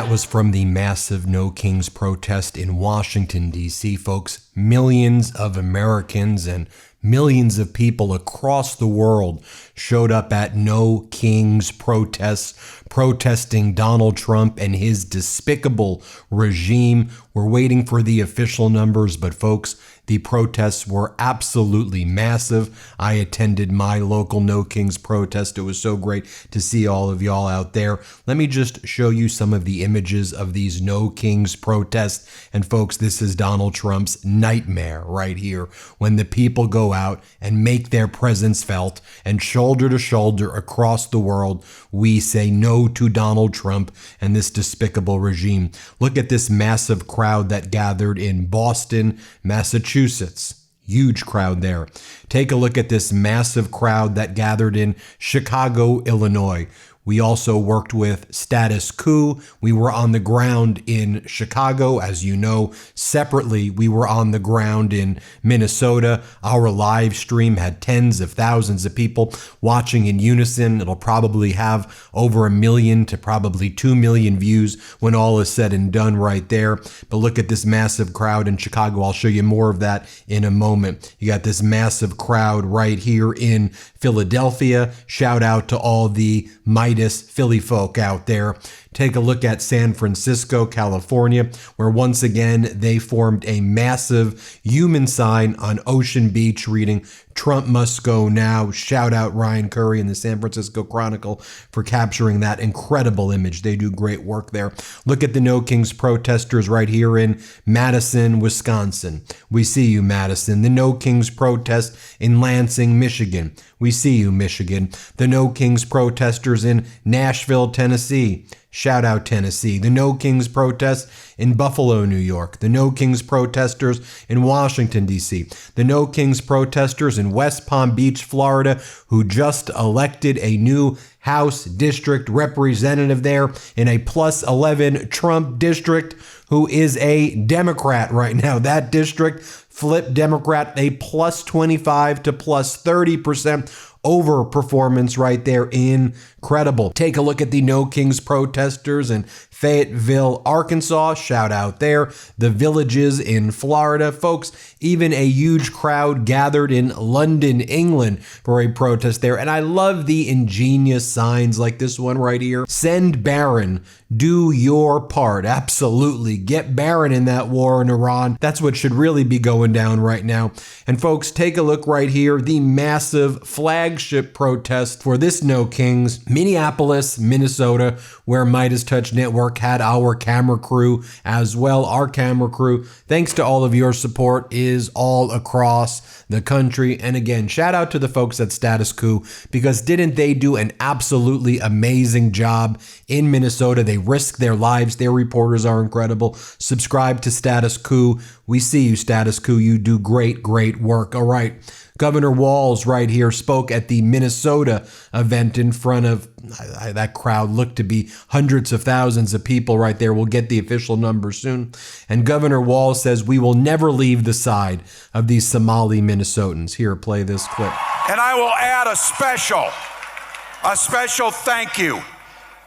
That was from the massive No Kings protest in Washington, D.C., folks. Millions of Americans and millions of people across the world showed up at No Kings protests, protesting Donald Trump and his despicable regime. We're waiting for the official numbers, but folks, the protests were absolutely massive. I attended my local No Kings protest. It was so great to see all of y'all out there. Let me just show you some of the images of these No Kings protests. And folks, this is Donald Trump's nightmare right here, when the people go out and make their presence felt, and shoulder to shoulder across the world, we say no to Donald Trump and this despicable regime. Look at this massive crowd that gathered in Boston, Massachusetts. Huge crowd there. Take a look at this massive crowd that gathered in Chicago, Illinois. We also worked with Status Quo. We were on the ground in Chicago. As you know, separately, we were on the ground in Minnesota. Our live stream had tens of thousands of people watching in unison. It'll probably have over 1 million to probably 2 million views when all is said and done right there. But look at this massive crowd in Chicago. I'll show you more of that in a moment. You got this massive crowd right here in Philadelphia. Shout out to all the Meidas Philly folk out there. Take a look at San Francisco, California, where once again they formed a massive human sign on Ocean Beach reading "Trump must go now." Shout out Ryan Curry and the San Francisco Chronicle for capturing that incredible image. They do great work there. Look at the No Kings protesters right here in Madison, Wisconsin. We see you, Madison. The No Kings protest in Lansing, Michigan. We see you, Michigan. The No Kings protesters in Nashville, Tennessee. Shout out Tennessee. The No Kings protests in Buffalo, New York. The No Kings protesters in Washington, D.C. The No Kings protesters in West Palm Beach, Florida, who just elected a new House district representative there in a plus 11 Trump district, who is a Democrat right now. That district flipped Democrat, a plus 25 to plus 30% over performance right there. Incredible. Take a look at the No Kings protesters in Fayetteville, Arkansas. Shout out there. The Villages in Florida. Folks, even a huge crowd gathered in London, England for a protest there. And I love the ingenious signs like this one right here. Send Barron. Do your part. Absolutely. Get Barron in that war in Iran. That's what should really be going down right now. And folks, take a look right here. The massive flagship protest for this No Kings, Minneapolis, Minnesota, where MeidasTouch Network had our camera crew as well. Our camera crew, thanks to all of your support, is all across the country. And again, shout out to the folks at Status Quo, because didn't they do an absolutely amazing job in Minnesota? They risk their lives. Their reporters are incredible. Subscribe to Status Quo. We see you, Status Quo. You do great, great work. All right. Governor Walz right here spoke at the Minnesota event in front of that crowd. Looked to be hundreds of thousands of people right there. We'll get the official numbers soon. And Governor Walz says, we will never leave the side of these Somali Minnesotans. Here, play this clip. And I will add a special thank you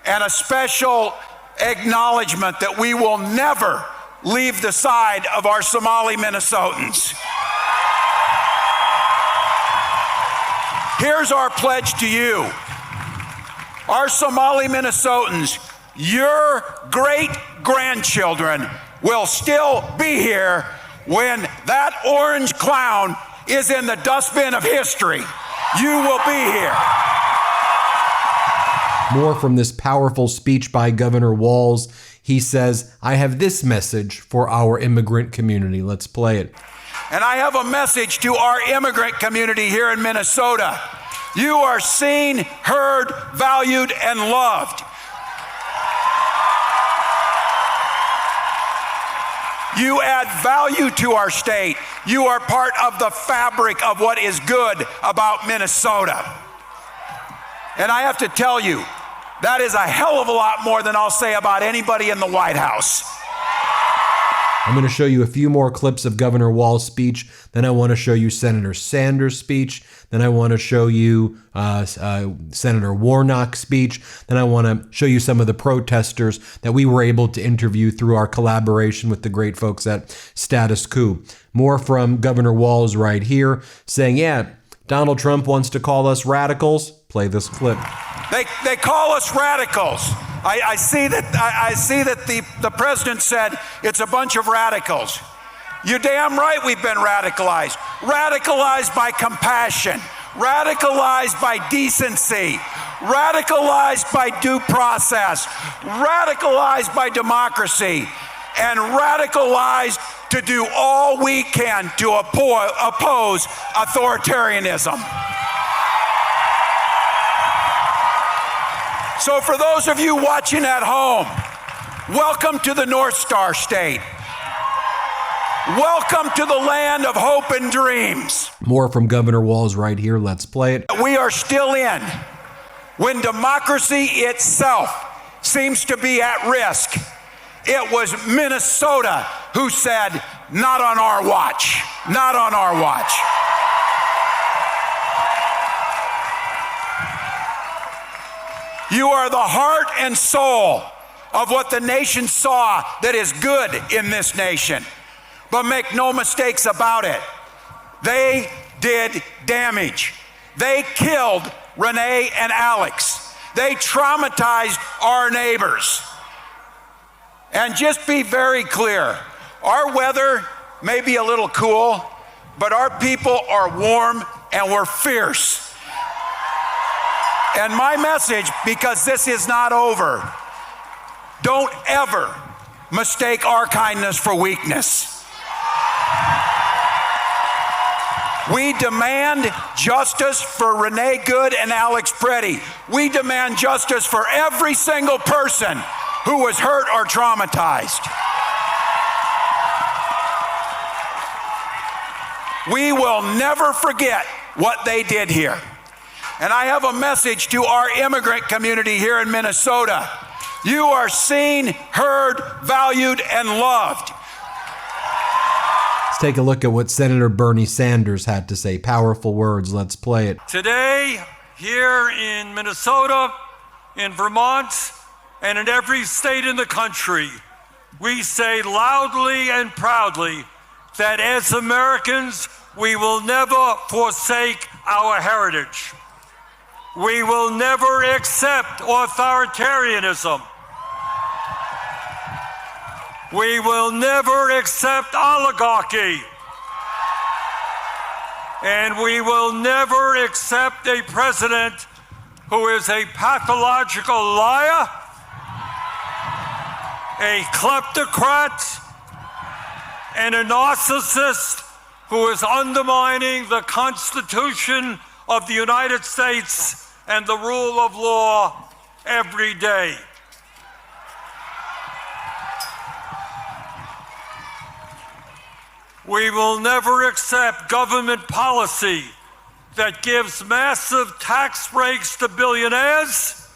and a special acknowledgement that we will never leave the side of our Somali Minnesotans. Here's our pledge to you. Our Somali Minnesotans, your great-grandchildren will still be here when that orange clown is in the dustbin of history. You will be here. More from this powerful speech by Governor Walz. He says, I have this message for our immigrant community. Let's play it. And I have a message to our immigrant community here in Minnesota. You are seen, heard, valued, and loved. You add value to our state. You are part of the fabric of what is good about Minnesota. And I have to tell you, that is a hell of a lot more than I'll say about anybody in the White House. I'm going to show you a few more clips of Governor Walz's speech. Then I want to show you Senator Sanders' speech. Then I want to show you Senator Warnock's speech. Then I want to show you some of the protesters that we were able to interview through our collaboration with the great folks at Status Quo. More from Governor Walz right here saying, yeah, Donald Trump wants to call us radicals. Play this clip. They call us radicals. I see that the president said it's a bunch of radicals. You're damn right we've been radicalized. Radicalized by compassion. Radicalized by decency. Radicalized by due process. Radicalized by democracy. And radicalized to do all we can to oppose authoritarianism. So for those of you watching at home, welcome to the North Star State. Welcome to the land of hope and dreams. More from Governor Walz right here. Let's play it. We are still in when democracy itself seems to be at risk. It was Minnesota who said, not on our watch, not on our watch. You are the heart and soul of what the nation saw that is good in this nation. But make no mistakes about it. They did damage. They killed Renee and Alex. They traumatized our neighbors. And just be very clear, our weather may be a little cool, but our people are warm and we're fierce. And my message, because this is not over, don't ever mistake our kindness for weakness. We demand justice for Renee Good and Alex Preddy. We demand justice for every single person who was hurt or traumatized. We will never forget what they did here. And I have a message to our immigrant community here in Minnesota. You are seen, heard, valued, and loved. Let's take a look at what Senator Bernie Sanders had to say. Powerful words. Let's play it. Today, here in Minnesota, in Vermont, and in every state in the country, we say loudly and proudly that as Americans, we will never forsake our heritage. We will never accept authoritarianism. We will never accept oligarchy. And we will never accept a president who is a pathological liar, a kleptocrat, and a narcissist who is undermining the Constitution of the United States and the rule of law every day. We will never accept government policy that gives massive tax breaks to billionaires,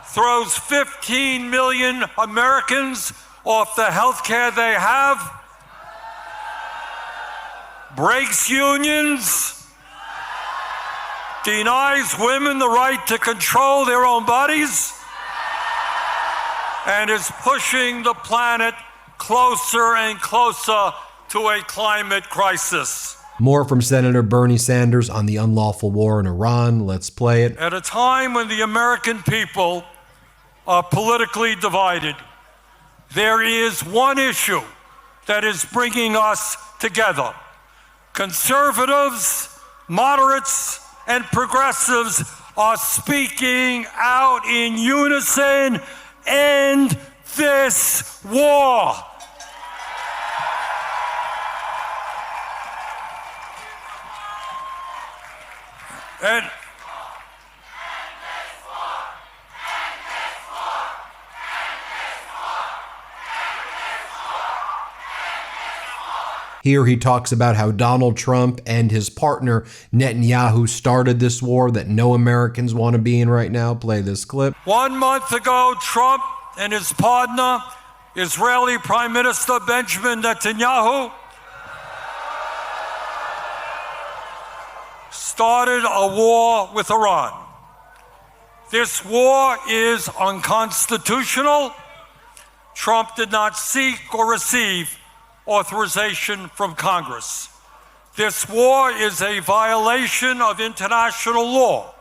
throws 15 million Americans off the health care they have, breaks unions, denies women the right to control their own bodies, and is pushing the planet closer and closer to a climate crisis. More from Senator Bernie Sanders on the unlawful war in Iran. Let's play it. At a time when the American people are politically divided, there is one issue that is bringing us together. Conservatives, moderates, and progressives are speaking out in unison. End this war. And here he talks about how Donald Trump and his partner Netanyahu started this war that no Americans want to be in right now. Play this clip. 1 month ago, Trump and his partner Israeli Prime Minister Benjamin Netanyahu started a war with Iran. This war is unconstitutional. Trump did not seek or receive authorization from Congress. This war is a violation of international law.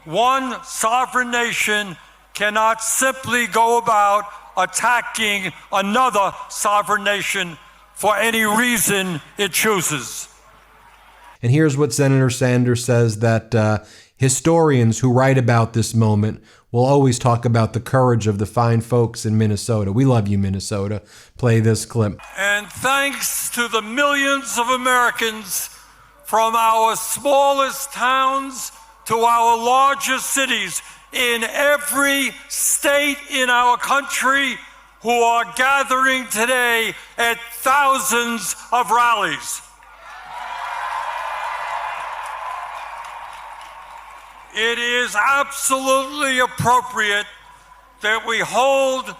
One sovereign nation cannot simply go about attacking another sovereign nation for any reason it chooses. And here's what Senator Sanders says, that historians who write about this moment will always talk about the courage of the fine folks in Minnesota. We love you, Minnesota. Play this clip. And thanks to the millions of Americans from our smallest towns to our largest cities in every state in our country who are gathering today at thousands of rallies. It is absolutely appropriate that we hold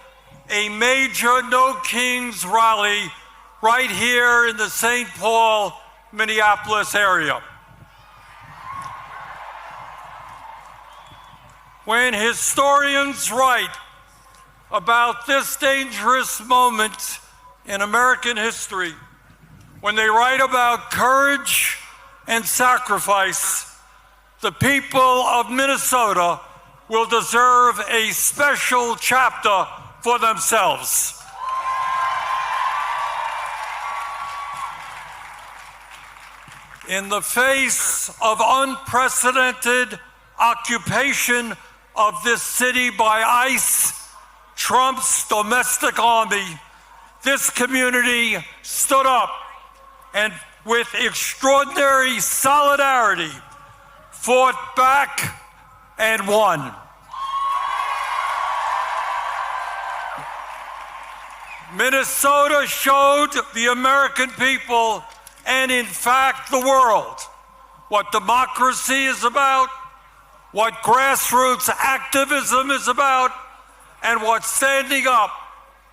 a major No Kings rally right here in the St. Paul, Minneapolis area. When historians write about this dangerous moment in American history, when they write about courage and sacrifice, the people of Minnesota will deserve a special chapter for themselves. In the face of unprecedented occupation of this city by ICE, Trump's domestic army, this community stood up and with extraordinary solidarity fought back and won. Minnesota showed the American people, and in fact the world, what democracy is about, what grassroots activism is about, and what standing up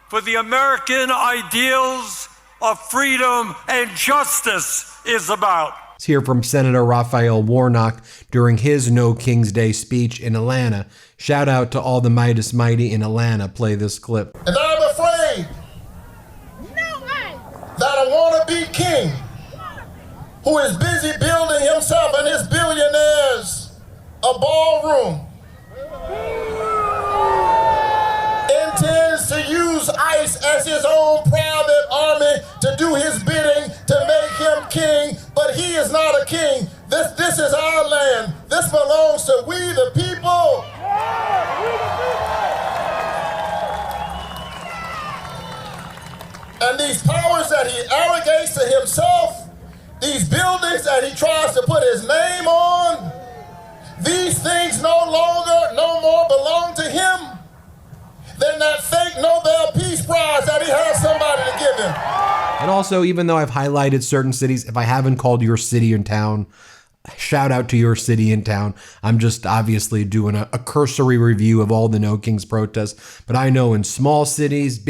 for the American ideals of freedom and justice is about. Let's hear from Senator Raphael Warnock during his No Kings Day speech in Atlanta. Shout out to all the Meidas Mighty in Atlanta. Play this clip. And I'm afraid that a wannabe king who is busy building himself and his billionaires a ballroom intends to use ICE as his own private army to do his bidding to make him king, but he is not a king. This is our land. This belongs to we the people. And these powers that he arrogates to himself, these buildings that he tries to put his name on, these things no more belong to him than that fake Nobel Peace Prize that he has somebody to give him. And also, even though I've highlighted certain cities, if I haven't called your city and town, shout out to your city and town. I'm just obviously doing a cursory review of all the No Kings protests. But I know in small cities,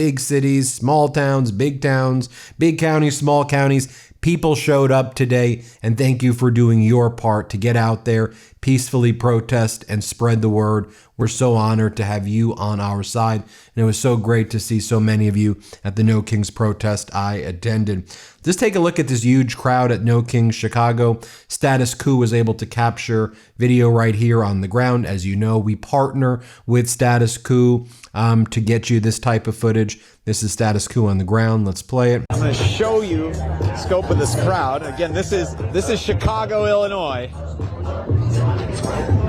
small towns, big counties, small counties, people showed up today, and thank you for doing your part to get out there, peacefully protest, and spread the word. We're so honored to have you on our side, and it was so great to see so many of you at the No Kings protest I attended. Just take a look at this huge crowd at No Kings Chicago. Status Quo was able to capture video right here on the ground. As you know, we partner with Status Quo to get you this type of footage. This is Status Quo on the ground. Let's play it. I'm going to show you the scope of this crowd. Again, this is Chicago, Illinois.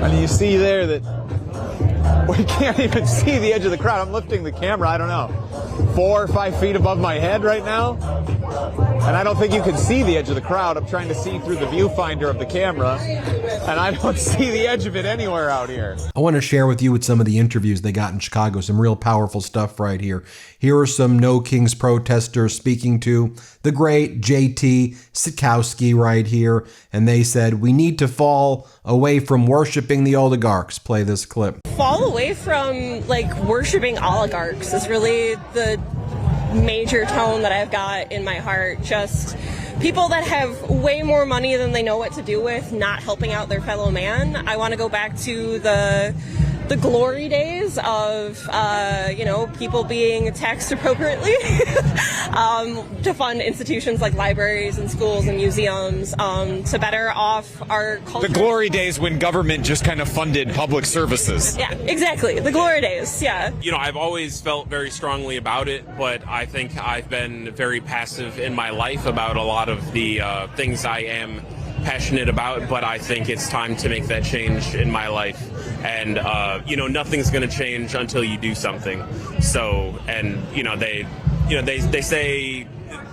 And you see there that we can't even see the edge of the crowd. I'm lifting the camera, I don't know, 4 or 5 feet above my head right now. And I don't think you can see the edge of the crowd. I'm trying to see through the viewfinder of the camera, and I don't see the edge of it anywhere out here. I want to share with you some of the interviews they got in Chicago, some real powerful stuff right here. Here are some No Kings protesters speaking to the great J.T. Sikowski right here, and they said, we need to fall away from worshiping the oligarchs. Play this clip. Fall away from, worshiping oligarchs is really the major tone that I've got in my heart. Just people that have way more money than they know what to do with, not helping out their fellow man. I want to go back to the glory days of, people being taxed appropriately to fund institutions like libraries and schools and museums to better off our culture. The glory days when government just kind of funded public services. Yeah, exactly. The glory days, yeah. I've always felt very strongly about it, but I think I've been very passive in my life about a lot of the things I am passionate about, but I think it's time to make that change in my life. And, nothing's going to change until you do something. So, and, they say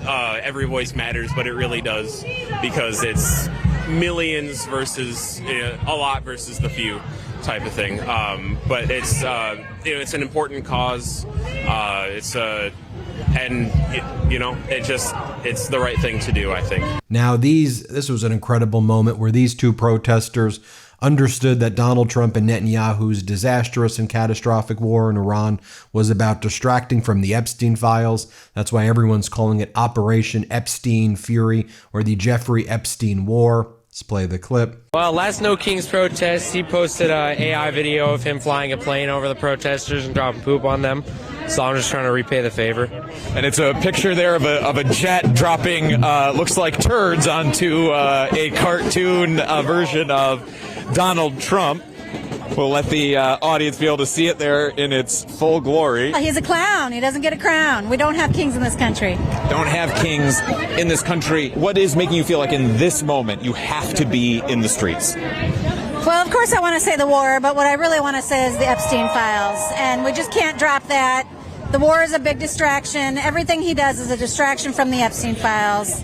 every voice matters, but it really does, because it's millions versus a lot versus the few type of thing. But it's an important cause. It's the right thing to do, I think. Now, this was an incredible moment where these two protesters understood that Donald Trump and Netanyahu's disastrous and catastrophic war in Iran was about distracting from the Epstein files. That's why everyone's calling it Operation Epstein Fury, or the Jeffrey Epstein War. Let's play the clip. Well, last No Kings protest, he posted an AI video of him flying a plane over the protesters and dropping poop on them. So I'm just trying to repay the favor. And it's a picture there of a jet dropping, looks like turds onto a cartoon version of Donald Trump. We'll let the audience be able to see it there in its full glory. He's a clown. He doesn't get a crown. We don't have kings in this country. Don't have kings in this country. What is making you feel like in this moment you have to be in the streets? Well, of course I want to say the war, but what I really want to say is the Epstein files. And we just can't drop that. The war is a big distraction. Everything he does is a distraction from the Epstein files.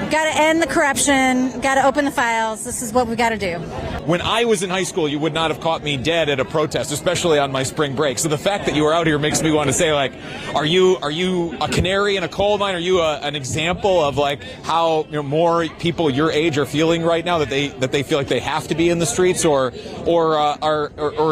Got to end the corruption. Got to open the files. This is what we got to do. When I was in high school, you would not have caught me dead at a protest, especially on my spring break. So the fact that you are out here makes me want to say, like, are you a canary in a coal mine? Are you an example of like how more people your age are feeling right now, that they feel like they have to be in the streets, or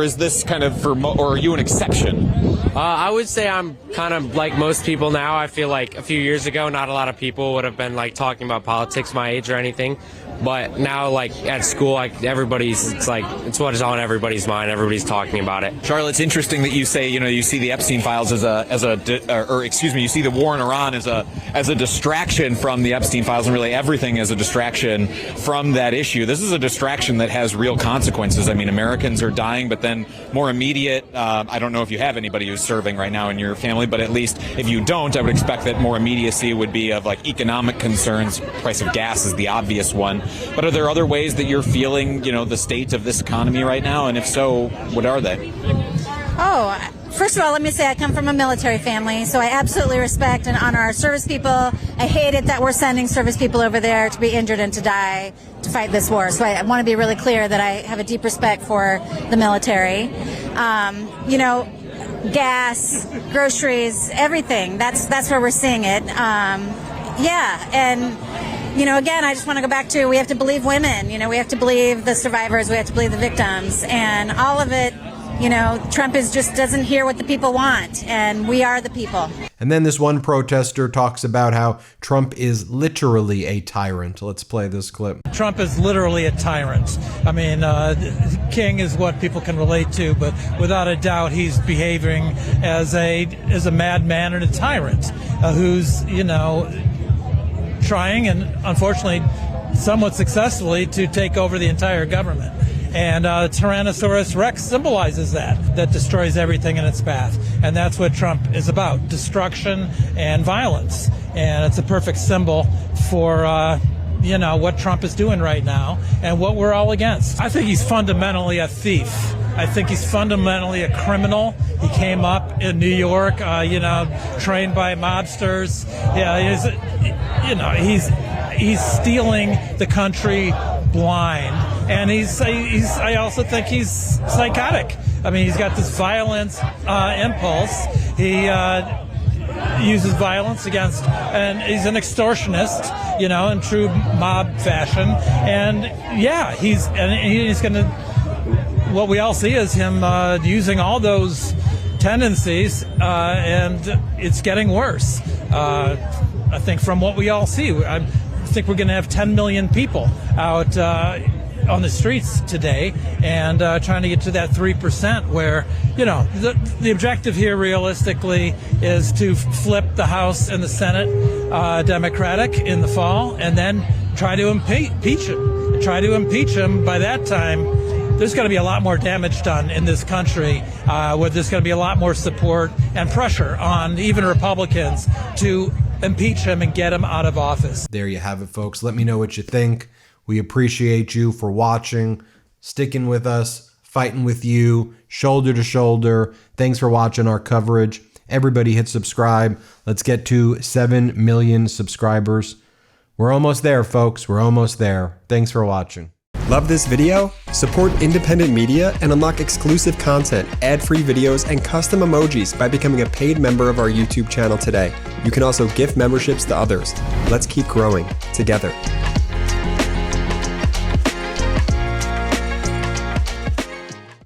is this kind of or are you an exception? I would say I'm kind of like most people now. I feel like a few years ago, not a lot of people would have been like talking about politics my age or anything. But now, like at school, like it's what is on everybody's mind. Everybody's talking about it. Charlotte, it's interesting that you say, you see the Epstein files you see the war in Iran as a distraction from the Epstein files, and really everything as a distraction from that issue. This is a distraction that has real consequences. I mean, Americans are dying, but then more immediate, I don't know if you have anybody who's serving right now in your family, but at least if you don't, I would expect that more immediacy would be of like economic concerns. Price of gas is the obvious one. But are there other ways that you're feeling, the state of this economy right now? And if so, what are they? Oh, first of all, let me say I come from a military family, so I absolutely respect and honor our service people. I hate it that we're sending service people over there to be injured and to die to fight this war. So I want to be really clear that I have a deep respect for the military. Gas, groceries, everything. That's where we're seeing it. Again, I just want to go back to, we have to believe women, we have to believe the survivors, we have to believe the victims, and all of it, Trump doesn't hear what the people want, and we are the people. And then this one protester talks about how Trump is literally a tyrant. Let's play this clip. Trump is literally a tyrant. I mean, king is what people can relate to, but without a doubt, he's behaving as a madman and a tyrant who's, trying, and unfortunately somewhat successfully, to take over the entire government. And Tyrannosaurus Rex symbolizes that destroys everything in its path. And that's what Trump is about, destruction and violence. And it's a perfect symbol for what Trump is doing right now and what we're all against. I think he's fundamentally a thief. I think he's fundamentally a criminal. He came up in New York, trained by mobsters. Yeah, he's stealing the country blind, and I also think he's psychotic. I mean, he's got this violence impulse. He uses violence against, and he's an extortionist, in true mob fashion. And yeah, he's going to. What we all see is him using all those tendencies, and it's getting worse. I think from what we all see, I think we're going to have 10 million people out on the streets today, and trying to get to that 3% where, you know, the objective here realistically is to flip the House and the Senate Democratic in the fall, and then try to impeach him. Try to impeach him. By that time, there's going to be a lot more damage done in this country, where there's going to be a lot more support and pressure on even Republicans to impeach him and get him out of office. There you have it, folks. Let me know what you think. We appreciate you for watching, sticking with us, fighting with you, shoulder to shoulder. Thanks for watching our coverage. Everybody hit subscribe. Let's get to 7 million subscribers. We're almost there, folks. We're almost there. Thanks for watching. Love this video? Support independent media and unlock exclusive content, ad-free videos, and custom emojis by becoming a paid member of our YouTube channel today. You can also gift memberships to others. Let's keep growing together.